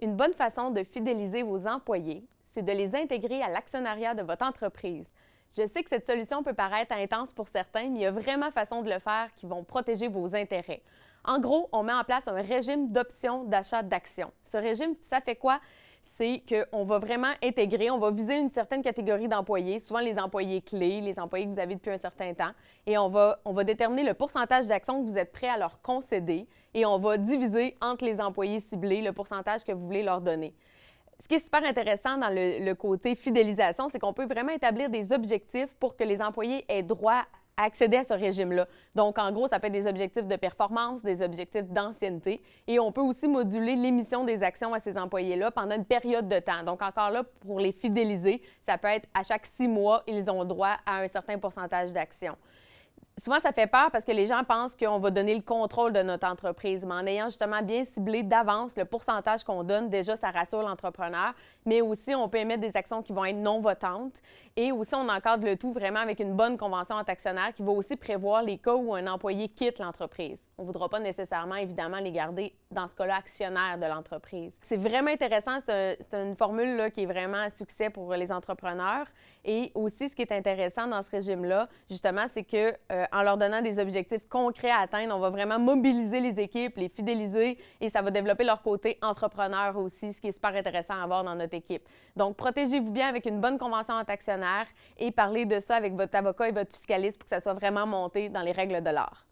Une bonne façon de fidéliser vos employés, c'est de les intégrer à l'actionnariat de votre entreprise. Je sais que cette solution peut paraître intense pour certains, mais il y a vraiment façon de le faire qui vont protéger vos intérêts. En gros, on met en place un régime d'options d'achat d'actions. Ce régime, ça fait quoi? C'est qu'on va vraiment intégrer, on va viser une certaine catégorie d'employés, souvent les employés clés, les employés que vous avez depuis un certain temps, et on va déterminer le pourcentage d'actions que vous êtes prêt à leur concéder et on va diviser entre les employés ciblés le pourcentage que vous voulez leur donner. Ce qui est super intéressant dans le côté fidélisation, c'est qu'on peut vraiment établir des objectifs pour que les employés aient droit à accéder à ce régime-là. Donc, en gros, ça peut être des objectifs de performance, des objectifs d'ancienneté, et on peut aussi moduler l'émission des actions à ces employés-là pendant une période de temps. Donc, encore là, pour les fidéliser, ça peut être à chaque 6 mois, ils ont droit à un certain pourcentage d'actions. Souvent, ça fait peur parce que les gens pensent qu'on va donner le contrôle de notre entreprise. Mais en ayant justement bien ciblé d'avance le pourcentage qu'on donne, déjà, ça rassure l'entrepreneur. Mais aussi, on peut émettre des actions qui vont être non votantes. Et aussi, on encadre le tout vraiment avec une bonne convention entre actionnaires qui va aussi prévoir les cas où un employé quitte l'entreprise. On ne voudra pas nécessairement, évidemment, les garder, dans ce cas-là, actionnaires de l'entreprise. C'est vraiment intéressant. C'est une formule là, qui est vraiment un succès pour les entrepreneurs. Et aussi, ce qui est intéressant dans ce régime-là, justement, c'est que en leur donnant des objectifs concrets à atteindre, on va vraiment mobiliser les équipes, les fidéliser et ça va développer leur côté entrepreneur aussi, ce qui est super intéressant à avoir dans notre équipe. Donc, protégez-vous bien avec une bonne convention entre actionnaires et parlez de ça avec votre avocat et votre fiscaliste pour que ça soit vraiment monté dans les règles de l'art.